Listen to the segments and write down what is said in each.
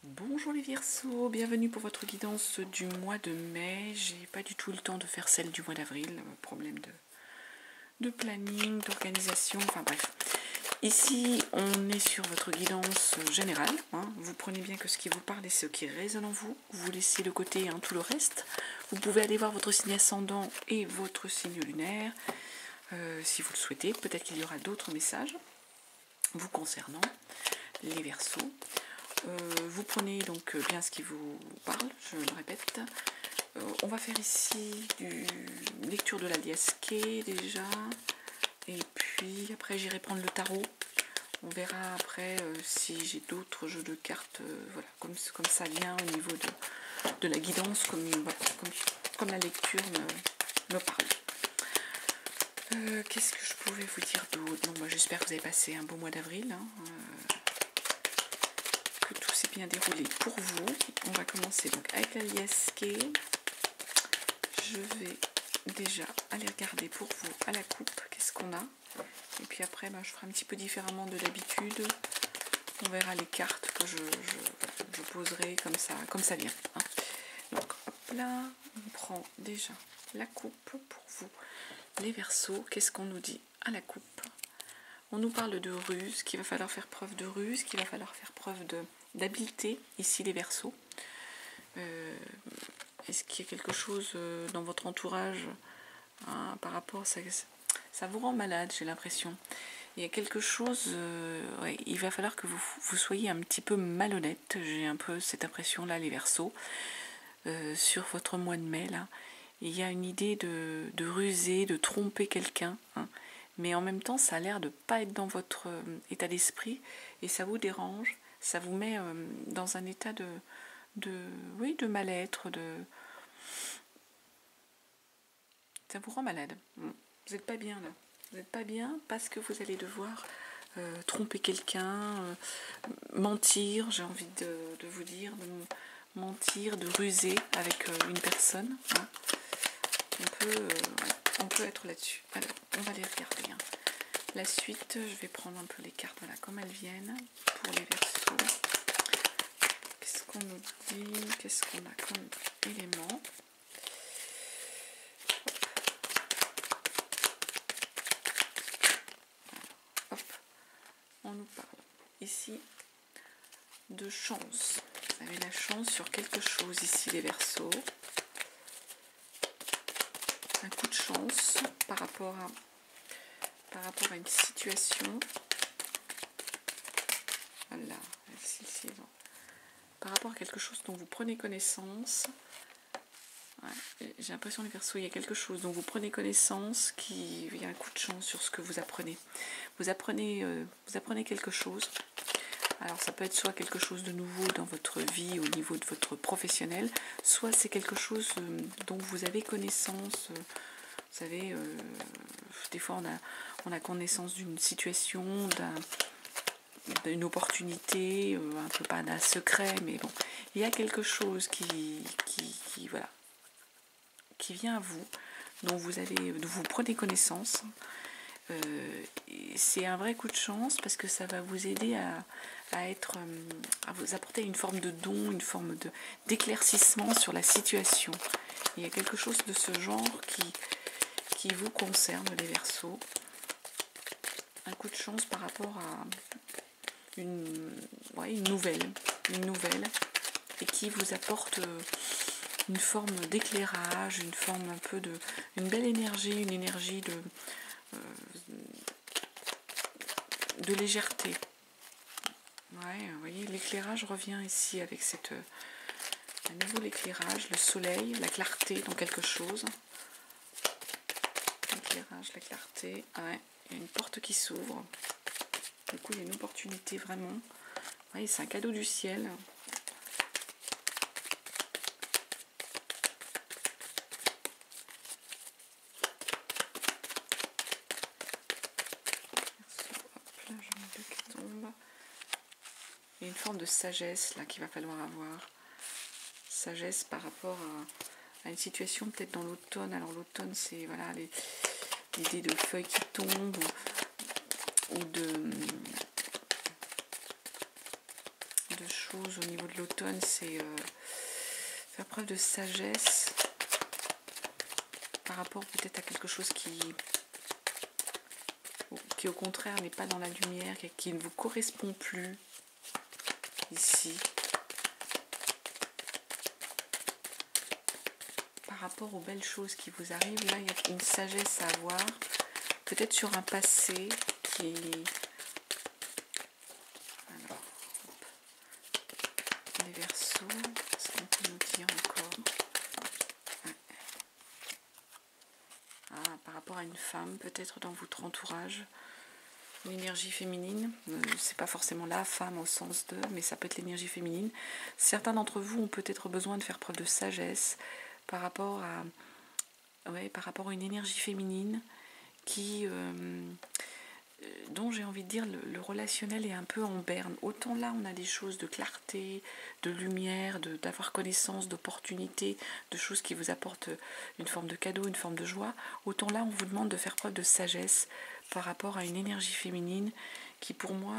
Bonjour les Verseaux, bienvenue pour votre guidance du mois de mai. J'ai pas du tout le temps de faire celle du mois d'avril, problème de planning, d'organisation, enfin bref. Ici, on est sur votre guidance générale. Vous prenez bien que ce qui vous parle est ce qui résonne en vous. Vous laissez de côté tout le reste. Vous pouvez aller voir votre signe ascendant et votre signe lunaire, si vous le souhaitez. Peut-être qu'il y aura d'autres messages vous concernant, les Verseaux. Vous prenez donc bien ce qui vous parle, je le répète. On va faire ici une lecture de la Liasquée déjà. Et puis après j'irai prendre le tarot. On verra après si j'ai d'autres jeux de cartes, voilà, comme ça vient au niveau de la guidance, comme la lecture me parle. Qu'est-ce que je pouvais vous dire d'autre? Moi j'espère que vous avez passé un beau mois d'avril. Que tout s'est bien déroulé pour vous. On va commencer donc avec la Liasquée. Je vais déjà aller regarder pour vous à la coupe qu'est-ce qu'on a. Et puis après, je ferai un petit peu différemment de d'habitude. On verra les cartes que je poserai comme ça vient. Donc hop là, on prend déjà la coupe pour vous. Les Verseaux, qu'est-ce qu'on nous dit à la coupe? On nous parle de ruse, qu'il va falloir faire preuve de ruse, qu'il va falloir faire preuve d'habileté, ici les Verseaux. Est-ce qu'il y a quelque chose dans votre entourage par rapport à ça? Ça vous rend malade, j'ai l'impression. Il y a quelque chose, il va falloir que vous soyez un petit peu malhonnête. J'ai un peu cette impression-là, les Verseaux, sur votre mois de mai. Là. Il y a une idée de ruser, de tromper quelqu'un. Mais en même temps, ça a l'air de ne pas être dans votre état d'esprit et ça vous dérange, ça vous met dans un état de mal-être, ça vous rend malade. Vous n'êtes pas bien là. Vous n'êtes pas bien parce que vous allez devoir tromper quelqu'un, mentir, j'ai envie de vous dire, de mentir, de ruser avec une personne. On peut être là-dessus. Alors, on va les regarder. La suite, je vais prendre un peu les cartes comme elles viennent pour les Verseaux. Qu'est-ce qu'on nous dit? Qu'est-ce qu'on a comme élément? Hop, on nous parle ici de chance. Vous avez la chance sur quelque chose ici, les Verseaux. Un coup de chance par rapport à une situation. Voilà, ici, par rapport à quelque chose dont vous prenez connaissance. J'ai l'impression, les Verseaux, il y a quelque chose dont vous prenez connaissance, il y a un coup de chance sur ce que vous apprenez. Vous apprenez quelque chose. Alors ça peut être soit quelque chose de nouveau dans votre vie au niveau de votre professionnel, soit c'est quelque chose dont vous avez connaissance. Vous savez, des fois on a connaissance d'une situation, d'une opportunité, un peu pas d'un secret, mais bon, il y a quelque chose qui vient à vous, dont vous prenez connaissance. C'est un vrai coup de chance parce que ça va vous aider à vous apporter une forme de don, une forme d'éclaircissement sur la situation. Il y a quelque chose de ce genre qui vous concerne, les Verseaux. Un coup de chance par rapport à une nouvelle et qui vous apporte une forme d'éclairage, une forme un peu une belle énergie, une énergie de légèreté. Vous voyez, l'éclairage revient ici avec à nouveau l'éclairage, le soleil, la clarté dans quelque chose. L'éclairage, la clarté, il y a une porte qui s'ouvre. Du coup, il y a une opportunité vraiment. C'est un cadeau du ciel. Il y a une forme de sagesse là qu'il va falloir avoir. Sagesse par rapport à une situation peut-être dans l'automne. Alors l'automne, c'est l'idée de feuilles qui tombent ou de choses au niveau de l'automne. l'automne, c'est faire preuve de sagesse par rapport peut-être à quelque chose qui au contraire n'est pas dans la lumière, qui ne vous correspond plus ici. Par rapport aux belles choses qui vous arrivent, là il y a une sagesse à avoir, peut-être sur un passé qui est... Alors, hop. Les Verseaux, qu'est-ce qu'on peut nous dire encore? Ah, par rapport à une femme, peut-être dans votre entourage, l'énergie féminine, c'est pas forcément la femme au sens de, mais ça peut être l'énergie féminine. Certains d'entre vous ont peut-être besoin de faire preuve de sagesse par rapport à une énergie féminine qui, dont j'ai envie de dire le relationnel est un peu en berne. Autant là on a des choses de clarté, de lumière, d'avoir connaissance, d'opportunités, de choses qui vous apportent une forme de cadeau, une forme de joie, autant là on vous demande de faire preuve de sagesse par rapport à une énergie féminine qui pour moi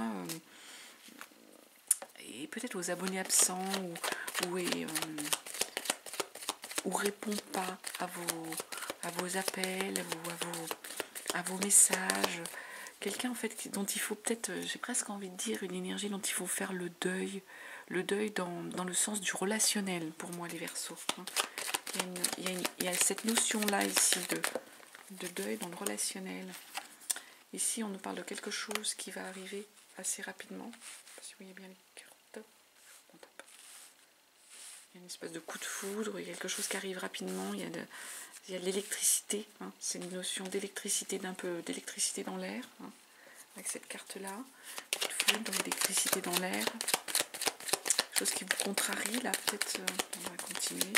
est peut-être aux abonnés absents ou répond pas à vos appels ou à vos messages. Quelqu'un en fait dont il faut peut-être, j'ai presque envie de dire, une énergie dont il faut faire le deuil dans le sens du relationnel pour moi les Verseaux. Il y a cette notion-là ici de deuil dans le relationnel. Ici on nous parle de quelque chose qui va arriver assez rapidement. Je ne sais pas si vous voyez bien les cartes. Il y a une espèce de coup de foudre, il y a quelque chose qui arrive rapidement, il y a de l'électricité, hein. C'est une notion d'électricité, d'un peu d'électricité dans l'air, hein, avec cette carte-là, coup de foudre, d'électricité dans l'air, chose qui vous contrarie, là, peut-être, on va continuer,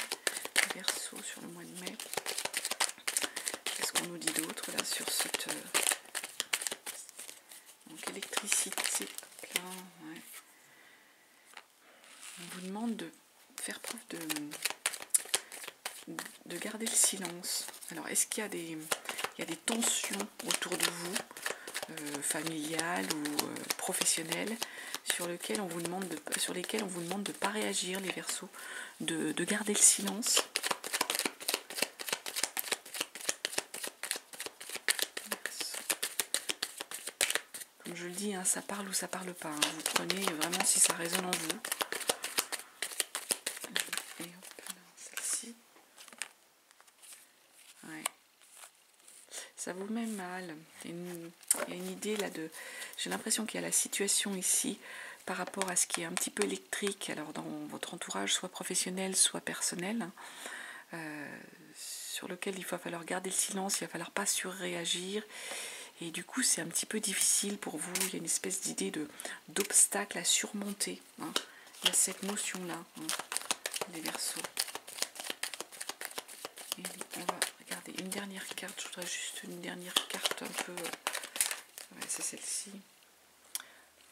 Verseau sur le mois de mai. Qu'est-ce qu'on nous dit d'autre, là, sur cette... donc, électricité, là, ouais. On vous demande de faire preuve de garder le silence. Alors, est-ce qu'il y a des tensions autour de vous, familiales ou professionnelles, sur lesquelles on vous demande de ne pas réagir, les Verseaux, de garder le silence? Comme je le dis, hein, ça parle ou ça parle pas. Hein. Vous prenez vraiment si ça résonne en vous. Et hop, celle-ci. Ouais. Ça vous met mal. Il y a une idée là de... J'ai l'impression qu'il y a la situation ici par rapport à ce qui est un petit peu électrique, alors dans votre entourage, soit professionnel, soit personnel, sur lequel il va falloir garder le silence, il va falloir pas surréagir. Et du coup, c'est un petit peu difficile pour vous. Il y a une espèce d'idée d'obstacle à surmonter. Hein. Il y a cette notion-là, hein, les Verseaux. Et on va regarder une dernière carte. Je voudrais juste une dernière carte un peu... Ouais, c'est celle-ci.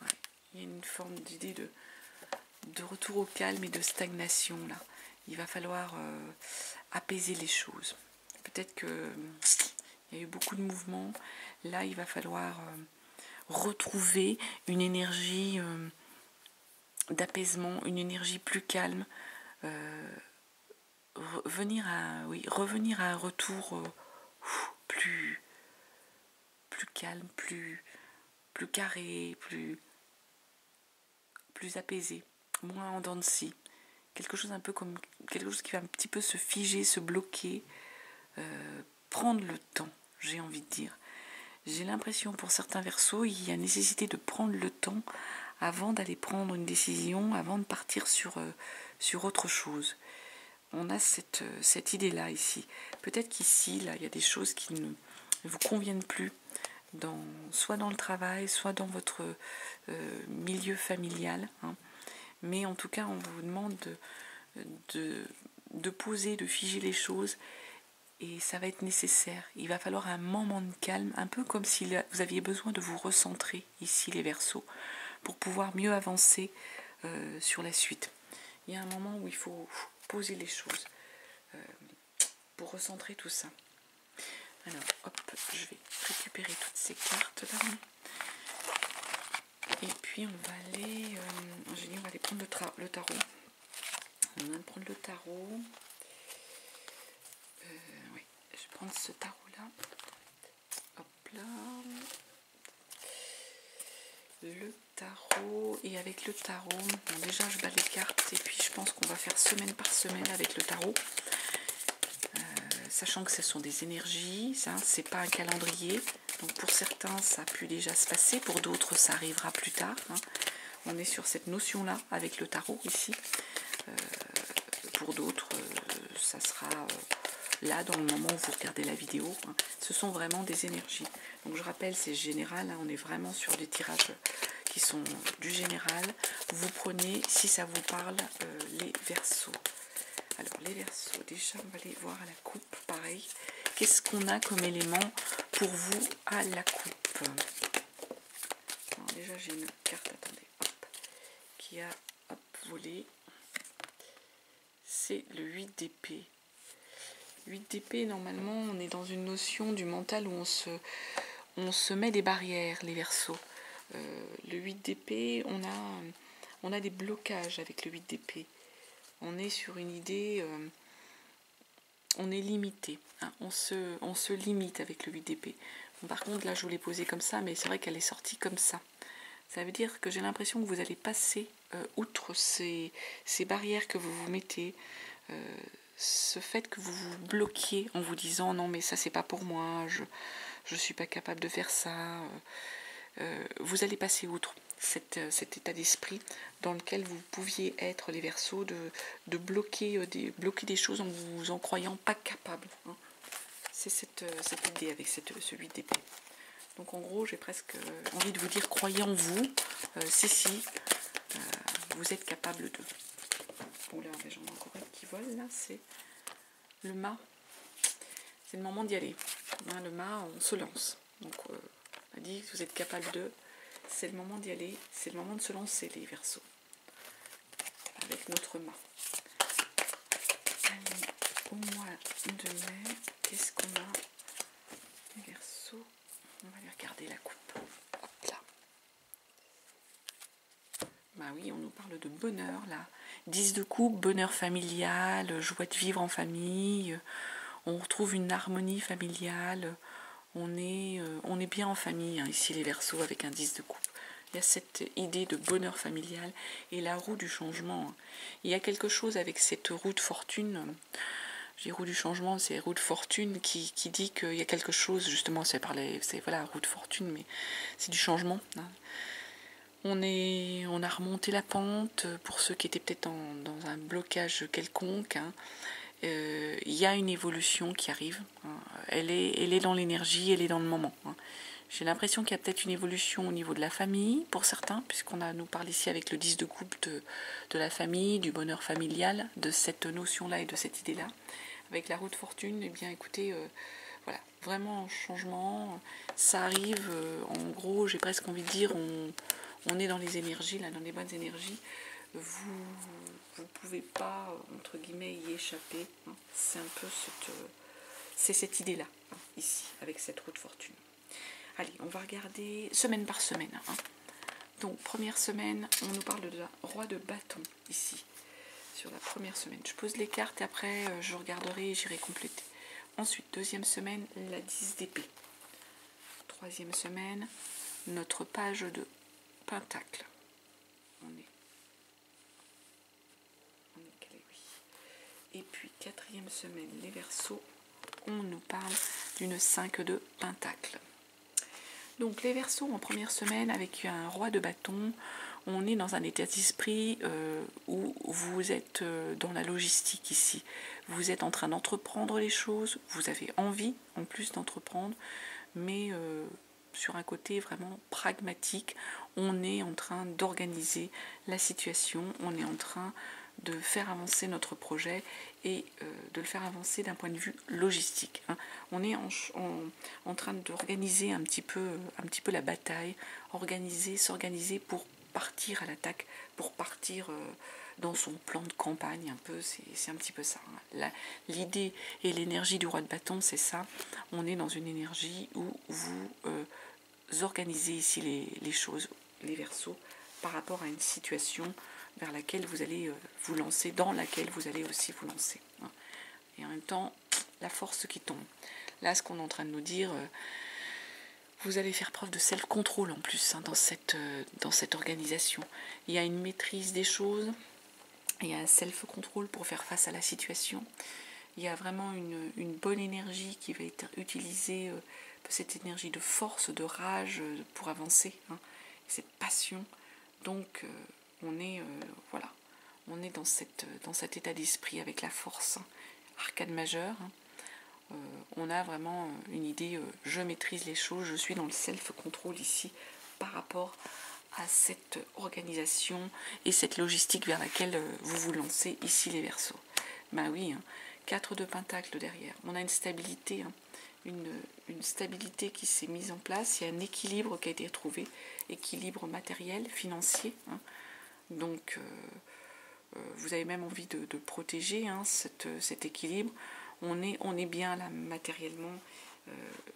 Ouais. Il y a une forme d'idée de retour au calme et de stagnation, là. Il va falloir apaiser les choses. Peut-être que... il y a eu beaucoup de mouvements. Là, il va falloir retrouver une énergie d'apaisement, une énergie plus calme. Revenir à un retour plus calme, plus carré, plus apaisé, moins en dents de scie. Quelque chose qui va un petit peu se figer, se bloquer, prendre le temps, j'ai envie de dire. J'ai l'impression pour certains Verseaux, il y a nécessité de prendre le temps avant d'aller prendre une décision, avant de partir sur autre chose. On a cette idée-là ici. Peut-être qu'ici, là, il y a des choses qui ne vous conviennent plus, soit dans le travail, soit dans votre milieu familial. Hein. Mais en tout cas, on vous demande de poser, de figer les choses. Et ça va être nécessaire. Il va falloir un moment de calme, un peu comme si vous aviez besoin de vous recentrer, ici les Verseaux, pour pouvoir mieux avancer sur la suite. Il y a un moment où il faut poser les choses pour recentrer tout ça. Alors, hop, je vais récupérer toutes ces cartes-là. Et puis, on va aller... on va aller prendre le tarot. On va prendre le tarot. Oui, je vais prendre ce tarot-là. Hop là. Le tarot. Et avec le tarot, bon, déjà je bats les cartes et puis je pense qu'on va faire semaine par semaine avec le tarot. Sachant que ce sont des énergies, ça, c'est pas un calendrier. Donc pour certains, ça a pu déjà se passer, pour d'autres, ça arrivera plus tard. Hein. On est sur cette notion-là avec le tarot ici. Pour d'autres, ça sera là dans le moment où vous regardez la vidéo. Hein. Ce sont vraiment des énergies. Donc je rappelle, c'est général, hein, on est vraiment sur des tirages qui sont du général. Vous prenez, si ça vous parle, les Verseaux. Alors les Verseaux, déjà on va aller voir à la coupe, pareil. Qu'est-ce qu'on a comme élément pour vous à la coupe? Alors déjà j'ai une carte, attendez, hop, qui a volé. C'est le 8 d'épée. 8 d'épée, normalement on est dans une notion du mental où on se met des barrières, les Verseaux. Le 8 d'épée, on a des blocages avec le 8 d'épée. On est sur une idée, on est limité, hein, on se limite avec le 8 d'épée. Bon, par contre, là, je vous l'ai posée comme ça, mais c'est vrai qu'elle est sortie comme ça. Ça veut dire que j'ai l'impression que vous allez passer outre ces barrières que vous vous mettez, ce fait que vous vous bloquiez en vous disant non, mais ça, c'est pas pour moi, je suis pas capable de faire ça. Vous allez passer outre cet état d'esprit dans lequel vous pouviez être, les Verseaux, de bloquer des choses en vous en croyant pas capable. Hein. C'est cette idée avec ce 8 d'épée. Donc en gros, j'ai presque envie de vous dire, croyez en vous, si, vous êtes capable de. Bon là, j'en ai encore un qui vole, là, c'est le mât. C'est le moment d'y aller. Hein, le mât, on se lance. Donc on a dit que vous êtes capable de. C'est le moment d'y aller, c'est le moment de se lancer, les Verseaux. Avec notre mât. Au mois de mai, qu'est-ce qu'on a, les Verseaux? On va aller regarder la coupe. Hop là. Bah oui, on nous parle de bonheur là. 10 de coupe, bonheur familial, joie de vivre en famille. On retrouve une harmonie familiale. On est bien en famille, hein, ici les Verseaux, avec un 10 de coupe. Il y a cette idée de bonheur familial et la roue du changement. Il y a quelque chose avec cette roue de fortune. J'ai roue du changement, c'est roue de fortune qui dit qu'il y a quelque chose, justement, c'est voilà, roue de fortune, mais c'est du changement. Hein. On a remonté la pente pour ceux qui étaient peut-être dans un blocage quelconque. Hein. Il y a une évolution qui arrive. Hein. Elle est dans l'énergie, elle est dans le moment. Hein. J'ai l'impression qu'il y a peut-être une évolution au niveau de la famille, pour certains, puisqu'on nous parle ici avec le 10 de coupe de la famille, du bonheur familial, de cette notion-là et de cette idée-là. Avec la roue de fortune, eh bien écoutez, voilà, vraiment un changement, ça arrive, en gros, j'ai presque envie de dire, on est dans les énergies, là, dans les bonnes énergies, vous pouvez pas, entre guillemets, y échapper, hein. C'est un peu cette idée-là, hein, ici, avec cette roue de fortune. Allez, on va regarder semaine par semaine. Hein. Donc, première semaine, on nous parle de la roi de bâton, ici, sur la première semaine. Je pose les cartes et après, je regarderai et j'irai compléter. Ensuite, deuxième semaine, la 10 d'épée. Troisième semaine, notre page de pentacle. On est calé, oui. Et puis, quatrième semaine, les Verseaux, on nous parle d'une 5 de pentacle. Donc les Verseaux en première semaine avec un roi de bâton, on est dans un état d'esprit où vous êtes dans la logistique ici. Vous êtes en train d'entreprendre les choses, vous avez envie en plus d'entreprendre, mais sur un côté vraiment pragmatique, on est en train d'organiser la situation, on est en train de faire avancer notre projet et de le faire avancer d'un point de vue logistique. Hein. On est en train d'organiser un petit peu la bataille, s'organiser pour partir à l'attaque, pour partir dans son plan de campagne un peu, c'est un petit peu ça. Hein. L'idée et l'énergie du roi de bâton, c'est ça. On est dans une énergie où vous organisez ici les choses, les Verseaux, par rapport à une situation vers laquelle vous allez vous lancer, dans laquelle vous allez aussi vous lancer. Hein. Et en même temps, la force qui tombe. Là, ce qu'on est en train de nous dire, vous allez faire preuve de self-control en plus, hein, dans cette organisation. Il y a une maîtrise des choses, il y a un self-control pour faire face à la situation. Il y a vraiment une bonne énergie qui va être utilisée, cette énergie de force, de rage pour avancer, hein, cette passion. Donc on est dans cet état d'esprit avec la force, hein, arcane majeure. Hein. On a vraiment une idée, je maîtrise les choses, je suis dans le self-control ici par rapport à cette organisation et cette logistique vers laquelle vous vous lancez ici les Verseaux. Ben oui, hein, 4 de Pentacles derrière. On a une stabilité, hein, une stabilité qui s'est mise en place. Il y a un équilibre qui a été trouvé, équilibre matériel, financier. Hein. Donc, vous avez même envie de protéger, hein, cet équilibre. On est bien là matériellement,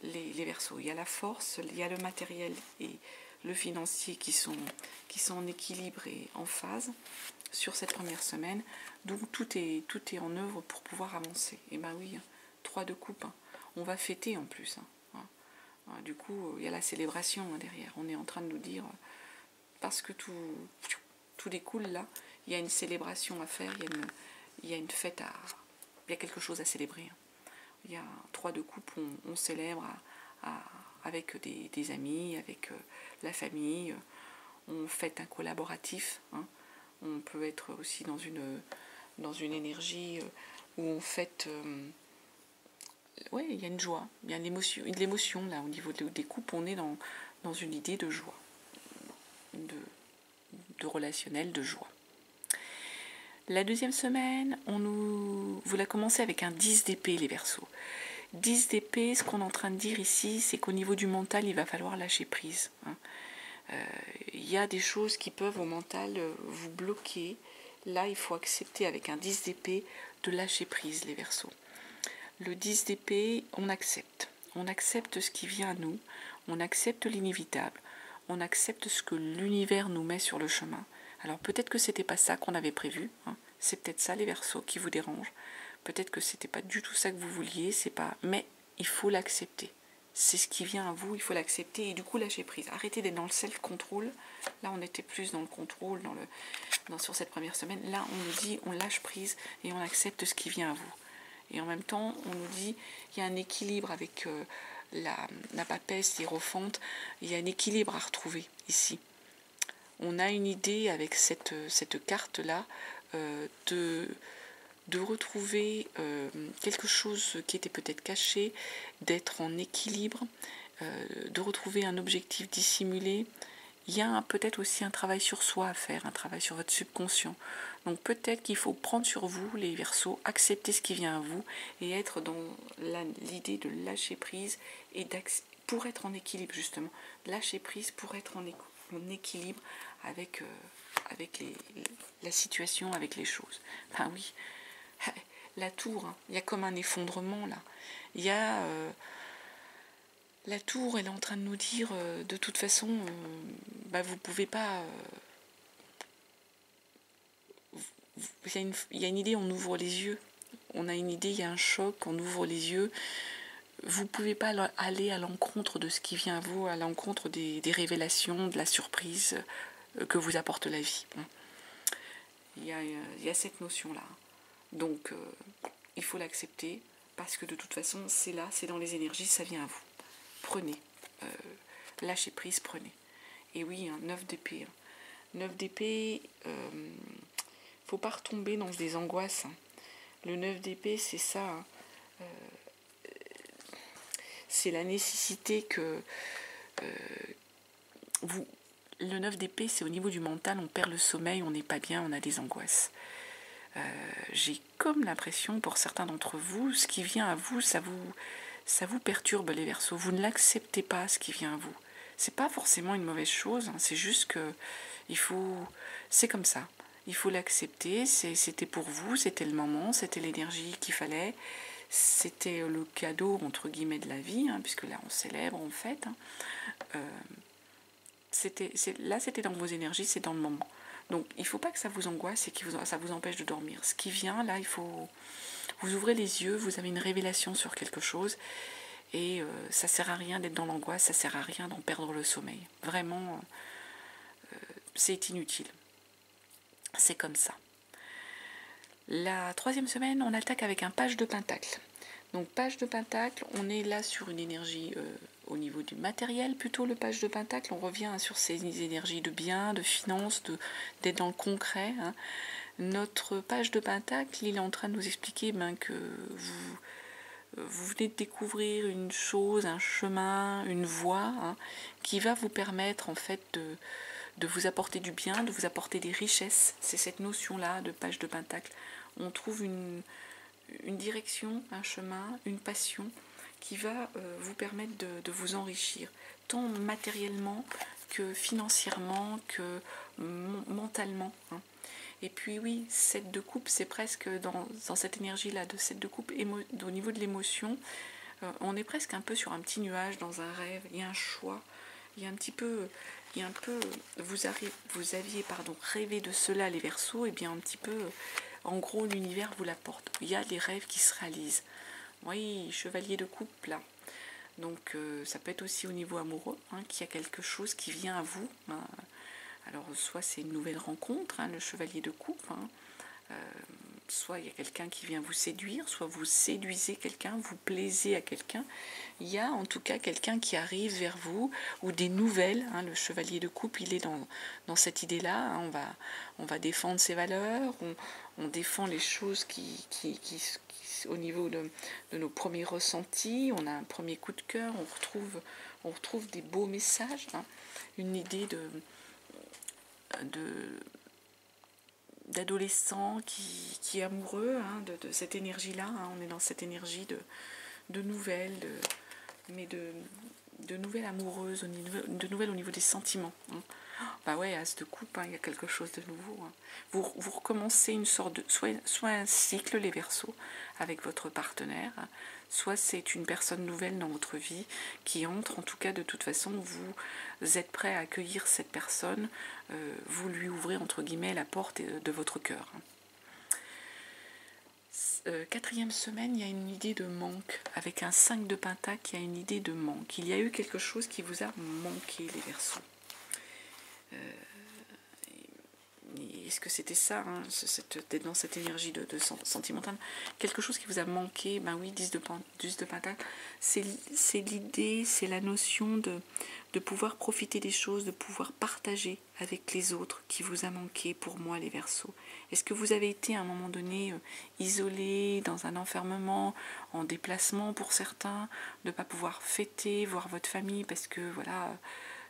les Verseaux. Il y a la force, il y a le matériel et le financier qui sont en équilibre et en phase sur cette première semaine. Donc tout est en œuvre pour pouvoir avancer. Et ben oui, 3 de coupe, hein. On va fêter en plus. Hein. Du coup, il y a la célébration, hein, derrière. On est en train de nous dire, parce que tout découle là, il y a une célébration à faire, il y a une fête il y a quelque chose à célébrer. Hein. Il y a 3 de coupe, on célèbre avec des amis, avec la famille, on fête un collaboratif. Hein. On peut être aussi dans une énergie où on fête. Il y a une joie, il y a de l'émotion là au niveau des coupes. On est dans une idée de joie, de relationnel, de joie. La deuxième semaine, vous la commencez avec un 10 d'épée, les Verseaux. 10 d'épée, ce qu'on est en train de dire ici, c'est qu'au niveau du mental, il va falloir lâcher prise. Hein. Il y a des choses qui peuvent au mental vous bloquer. Là, il faut accepter avec un 10 d'épée de lâcher prise, les Verseaux. Le 10 d'épée, on accepte. On accepte ce qui vient à nous. On accepte l'inévitable. On accepte ce que l'univers nous met sur le chemin. Alors peut-être que c'était pas ça qu'on avait prévu. Hein. C'est peut-être ça, les Verseaux, qui vous dérangent. Peut-être que c'était pas du tout ça que vous vouliez. Mais il faut l'accepter. C'est ce qui vient à vous, il faut l'accepter et du coup lâcher prise. Arrêtez d'être dans le self-control. Là, on était plus dans le contrôle sur cette première semaine. Là, on nous dit, on lâche prise et on accepte ce qui vient à vous. Et en même temps, on nous dit, il y a un équilibre avec la papesse, l'hiérophante. Il y a un équilibre à retrouver ici. On a une idée avec cette carte-là de retrouver quelque chose qui était peut-être caché, d'être en équilibre, de retrouver un objectif dissimulé. Il y a peut-être aussi un travail sur soi à faire, un travail sur votre subconscient. Donc peut-être qu'il faut prendre sur vous, les Verseaux, accepter ce qui vient à vous et être dans l'idée de lâcher prise et pour être en équilibre justement. Lâcher prise pour être en équilibre avec la situation, avec les choses. Ben oui. La tour, hein, il y a comme un effondrement là. Il y a la tour, elle est en train de nous dire de toute façon, vous pouvez pas. Il y a une idée, on ouvre les yeux. On a une idée, il y a un choc, on ouvre les yeux. Vous pouvez pas aller à l'encontre de ce qui vient à vous, à l'encontre des révélations, de la surprise que vous apporte la vie. Il y a cette notion-là. Donc, il faut l'accepter, parce que de toute façon, c'est là, c'est dans les énergies, ça vient à vous. Prenez. Lâchez prise, prenez. Et oui, 9 d'épée. 9 d'épée, faut pas retomber dans des angoisses. Le 9 d'épée, c'est ça. C'est la nécessité que le 9 d'épée, c'est au niveau du mental, on perd le sommeil, on n'est pas bien, on a des angoisses. J'ai comme l'impression, pour certains d'entre vous, ce qui vient à vous, ça vous perturbe, les Verseaux. Vous ne l'acceptez pas, ce qui vient à vous. C'est pas forcément une mauvaise chose, hein, c'est juste que c'est comme ça. Il faut l'accepter, c'était pour vous, c'était le moment, c'était l'énergie qu'il fallait, c'était le cadeau, entre guillemets, de la vie, hein, puisque là on célèbre, on fête. Là c'était dans vos énergies, c'est dans le moment. Donc il ne faut pas que ça vous angoisse et que ça vous empêche de dormir. Ce qui vient, là, il faut... Vous ouvrez les yeux, vous avez une révélation sur quelque chose, et ça ne sert à rien d'être dans l'angoisse, ça ne sert à rien d'en perdre le sommeil. Vraiment, c'est inutile. C'est comme ça. La 3e semaine, on attaque avec un page de pentacle. Donc page de pentacle, on est là sur une énergie au niveau du matériel, plutôt le page de pentacle, on revient sur ces énergies de bien, de finance, d'être dans le concret. Hein. Notre page de pentacle, il est en train de nous expliquer que vous venez de découvrir une chose, un chemin, une voie, hein, qui va vous permettre en fait de vous apporter du bien, de vous apporter des richesses. C'est cette notion-là de page de pentacle. On trouve une direction, un chemin, une passion qui va vous permettre de vous enrichir, tant matériellement que financièrement, que mentalement. Hein. Et puis oui, 7 de coupe, c'est presque dans cette énergie-là de 7 de coupe, au niveau de l'émotion, on est presque un peu sur un petit nuage, dans un rêve, il y a un choix, il y a un peu, vous aviez rêvé de cela les Verseaux, et bien un petit peu, en gros l'univers vous l'apporte, il y a des rêves qui se réalisent. Oui, chevalier de coupe là. Donc ça peut être aussi au niveau amoureux, hein, qu'il y a quelque chose qui vient à vous. Hein. Alors soit c'est une nouvelle rencontre, hein, le chevalier de coupe, hein, soit il y a quelqu'un qui vient vous séduire, soit vous séduisez quelqu'un, vous plaisez à quelqu'un. Il y a en tout cas quelqu'un qui arrive vers vous, ou des nouvelles. Hein, le chevalier de coupe, il est dans cette idée-là. Hein, on va défendre ses valeurs, on défend les choses qui au niveau de nos premiers ressentis. On a un premier coup de cœur, on retrouve des beaux messages, hein, une idée d'adolescent qui est amoureux, hein, de cette énergie-là. Hein, on est dans cette énergie de nouvelles, de nouvelles amoureuses, de nouvelles au niveau des sentiments. Hein. Bah ouais, as de coupe, hein, il y a quelque chose de nouveau. Hein. Vous recommencez une sorte de... Soit un cycle, les Verseaux, avec votre partenaire, hein, soit c'est une personne nouvelle dans votre vie qui entre. En tout cas, de toute façon, vous êtes prêt à accueillir cette personne, vous lui ouvrez, entre guillemets, la porte de votre cœur. Hein. 4e semaine, il y a une idée de manque. Avec un 5 de pentacle, il y a une idée de manque. Il y a eu quelque chose qui vous a manqué, les Verseaux. Est-ce que c'était ça, hein, d'être dans cette énergie de sentimentale, quelque chose qui vous a manqué? Ben oui, 10 de pentacle, c'est l'idée, c'est la notion de pouvoir profiter des choses, de pouvoir partager avec les autres qui vous a manqué. Pour moi, les Verseaux, est-ce que vous avez été à un moment donné isolé, dans un enfermement, en déplacement pour certains, de ne pas pouvoir fêter, voir votre famille parce que voilà,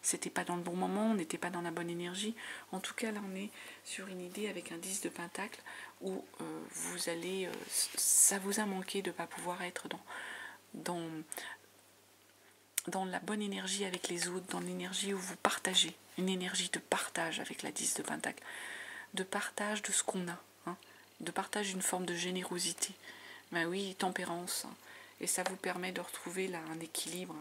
c'était pas dans le bon moment, on n'était pas dans la bonne énergie. En tout cas, là, on est sur une idée avec un 10 de pentacle où vous allez, ça vous a manqué de ne pas pouvoir être dans la bonne énergie avec les autres, dans l'énergie où vous partagez, une énergie de partage avec la 10 de pentacle, de partage de ce qu'on a, hein, de partage d'une forme de générosité. Ben oui, tempérance, hein, et ça vous permet de retrouver là un équilibre.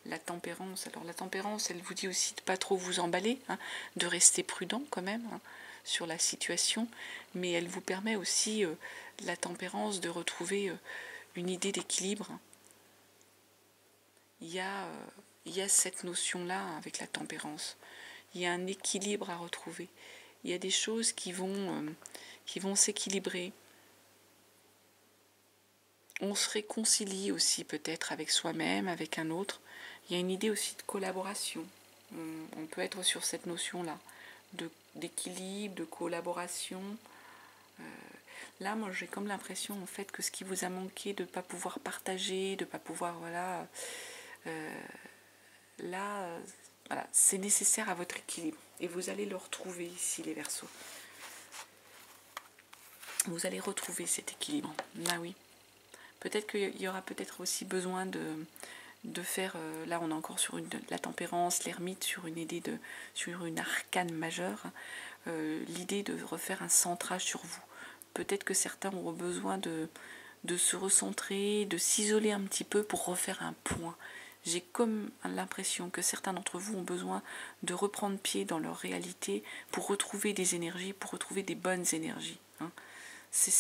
La tempérance, alors la tempérance, elle vous dit aussi de ne pas trop vous emballer, hein, de rester prudent quand même, hein, sur la situation, mais elle vous permet aussi, la tempérance, de retrouver une idée d'équilibre. Il y a cette notion-là avec la tempérance. Il y a un équilibre à retrouver. Il y a des choses qui vont s'équilibrer. On se réconcilie aussi peut-être avec soi-même, avec un autre. Il y a une idée aussi de collaboration. On peut être sur cette notion-là, d'équilibre, de collaboration. Là, moi, j'ai comme l'impression en fait que ce qui vous a manqué, de ne pas pouvoir partager, de ne pas pouvoir, voilà, voilà, c'est nécessaire à votre équilibre. Et vous allez le retrouver ici, les Verseaux. Vous allez retrouver cet équilibre. Ah oui. Peut-être qu'il y aura peut-être aussi besoin de faire, là on est encore sur la tempérance, l'ermite, sur une idée sur une arcane majeure, l'idée de refaire un centrage sur vous. Peut-être que certains auront besoin de se recentrer, de s'isoler un petit peu pour refaire un point. j'ai comme l'impression que certains d'entre vous ont besoin de reprendre pied dans leur réalité pour retrouver des énergies, pour retrouver des bonnes énergies. Hein. C'est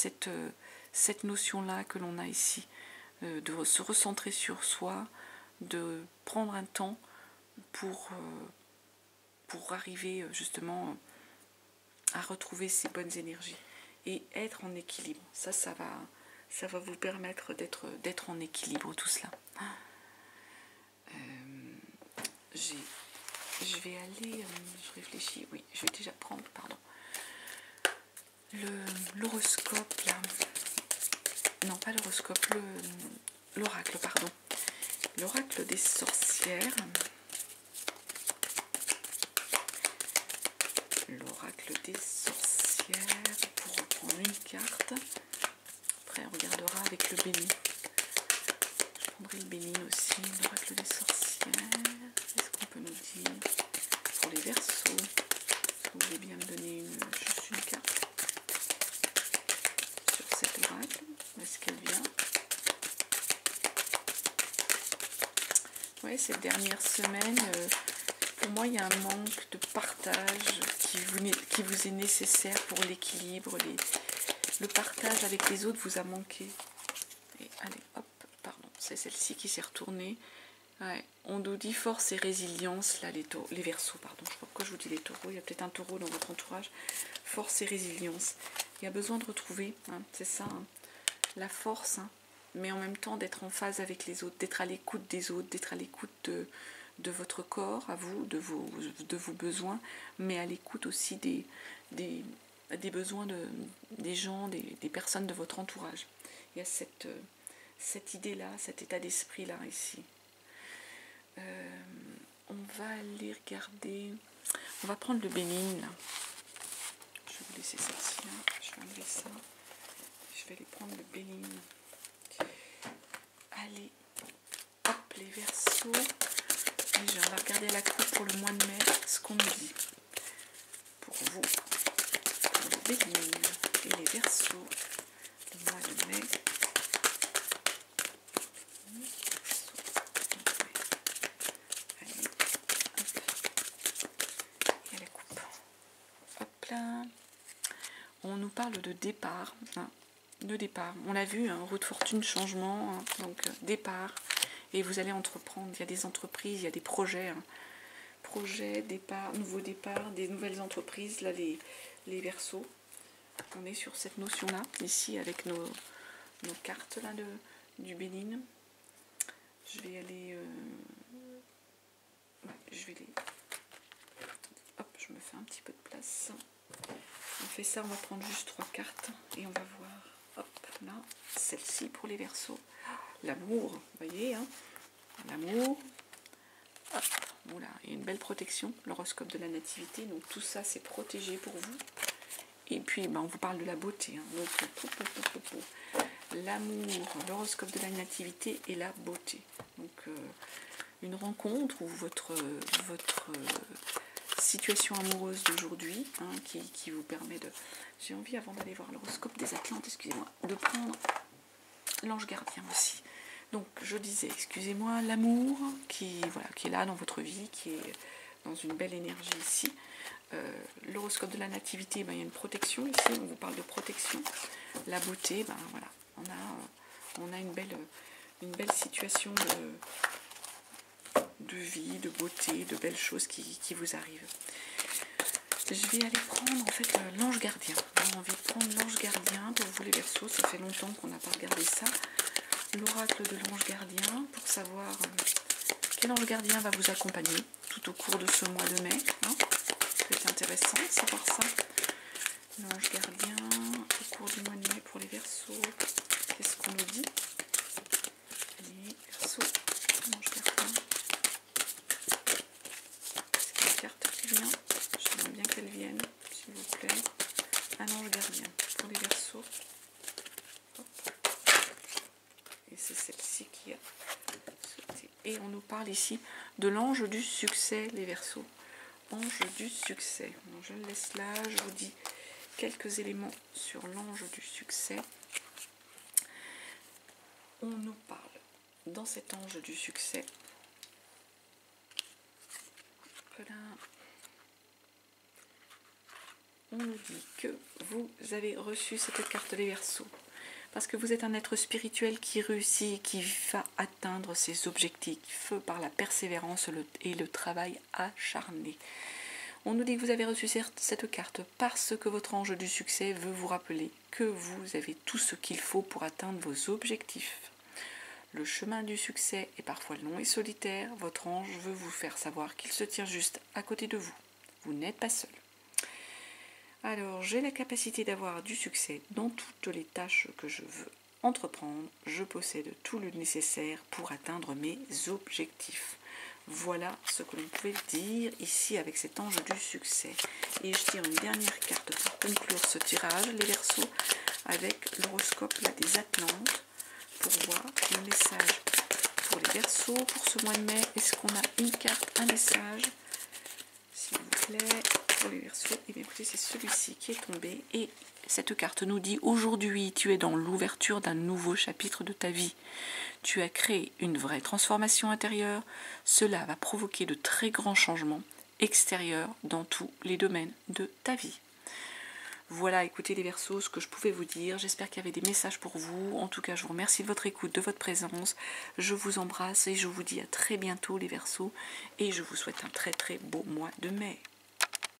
cette notion-là que l'on a ici, de se recentrer sur soi, de prendre un temps pour arriver justement à retrouver ces bonnes énergies et être en équilibre. Ça va vous permettre d'être en équilibre, tout cela. Je vais aller, je réfléchis, oui, je vais déjà prendre, pardon, l'horoscope, là. Non, pas l'horoscope, l'oracle, pardon. L'oracle des sorcières. L'oracle des sorcières, pour reprendre une carte. Après, on regardera avec le béni. Je prendrai le béni aussi, l'oracle des sorcières. Qu'est-ce qu'on peut nous dire pour les Verseaux? Vous voulez bien me donner juste une carte sur cet oracle? Où est-ce qu'elle vient? Oui, cette dernière semaine, pour moi, il y a un manque de partage qui vous est nécessaire pour l'équilibre. Le partage avec les autres vous a manqué. Et allez, hop, pardon, c'est celle-ci qui s'est retournée. Ouais, on nous dit force et résilience, là, les Verseaux, pardon. Je sais pas pourquoi je vous dis les taureaux, il y a peut-être un taureau dans votre entourage. Force et résilience. Il y a besoin de retrouver, hein, c'est ça, hein, la force, hein, mais en même temps d'être en phase avec les autres, d'être à l'écoute des autres, d'être à l'écoute de votre corps, à vous, de vos besoins, mais à l'écoute aussi des besoins des gens, des personnes de votre entourage. Il y a cette idée-là, cet état d'esprit-là ici. On va aller regarder, on va prendre le bénigne là. Je vais vous laisser celle-ci là, je vais enlever ça, je vais aller prendre le bénigne. Allez, hop, les Verseaux. Déjà, on va regarder à la coupe pour le mois de mai ce qu'on nous dit pour vous, pour le bénigne et les Verseaux, le mois de mai. On nous parle de départ, hein, de départ. On l'a vu, hein, roue de fortune, changement, hein, donc départ. Et vous allez entreprendre. Il y a des entreprises, il y a des projets, hein, projets, départ, nouveau départ, des nouvelles entreprises. Là, les Verseaux. On est sur cette notion-là, ici, avec nos cartes là du bénigne. Je vais aller, je vais les. Hop, je me fais un petit peu de place. On fait ça, on va prendre juste 3 cartes et on va voir, hop, là, celle-ci pour les Verseaux. L'amour, vous voyez, hein, l'amour. Hop, voilà, il y a une belle protection, l'horoscope de la nativité, donc tout ça c'est protégé pour vous. Et puis, on vous parle de la beauté, hein, donc l'amour, l'horoscope de la nativité et la beauté. Donc, une rencontre où votre situation amoureuse d'aujourd'hui, hein, qui vous permet de... J'ai envie, avant d'aller voir l'horoscope des Atlantes, excusez-moi, de prendre l'ange gardien aussi. Donc, je disais, excusez-moi, l'amour qui est là dans votre vie, qui est dans une belle énergie ici. L'horoscope de la nativité, il y a une protection ici, on vous parle de protection. La beauté, voilà, on a une belle situation de vie, de beauté, de belles choses qui vous arrivent. Je vais aller prendre en fait l'ange gardien. J'ai envie de prendre l'ange gardien pour vous les Verseaux, ça fait longtemps qu'on n'a pas regardé ça. L'oracle de l'ange gardien pour savoir quel ange gardien va vous accompagner tout au cours de ce mois de mai. Hein. C'est intéressant de savoir ça. L'ange gardien au cours du mois de mai pour les Verseaux. Qu'est-ce qu'on nous dit? Les Verseaux, l'ange gardien. Est-ce qu'il y a une carte qui vient? J'aimerais bien qu'elle vienne, s'il vous plaît. Un ange gardien pour les Verseaux. Et c'est celle-ci qui a sauté. Et on nous parle ici de l'ange du succès, les Verseaux. Ange du succès. Donc je le laisse là, je vous dis quelques éléments sur l'ange du succès. On nous parle dans cet ange du succès Voilà. On nous dit que vous avez reçu cette carte des Verseaux parce que vous êtes un être spirituel qui réussit, qui va atteindre ses objectifs par la persévérance et le travail acharné. On nous dit que vous avez reçu cette carte parce que votre ange du succès veut vous rappeler que vous avez tout ce qu'il faut pour atteindre vos objectifs. Le chemin du succès est parfois long et solitaire. Votre ange veut vous faire savoir qu'il se tient juste à côté de vous. Vous n'êtes pas seul. Alors, j'ai la capacité d'avoir du succès dans toutes les tâches que je veux entreprendre. Je possède tout le nécessaire pour atteindre mes objectifs. Voilà ce que l'on pouvait dire ici avec cet ange du succès. Et je tire une dernière carte pour conclure ce tirage, les Verseaux, avec l'horoscope des Atlantes, pour voir le message pour les Verseaux pour ce mois de mai. Est-ce qu'on a une carte, un message, s'il vous plaît, pour les Verseaux? Et bien écoutez, c'est celui-ci qui est tombé. Et cette carte nous dit: aujourd'hui, tu es dans l'ouverture d'un nouveau chapitre de ta vie. Tu as créé une vraie transformation intérieure. Cela va provoquer de très grands changements extérieurs dans tous les domaines de ta vie. Voilà, écoutez les Verseaux, ce que je pouvais vous dire. J'espère qu'il y avait des messages pour vous. En tout cas, je vous remercie de votre écoute, de votre présence. Je vous embrasse et je vous dis à très bientôt les Verseaux. Et je vous souhaite un très très beau mois de mai.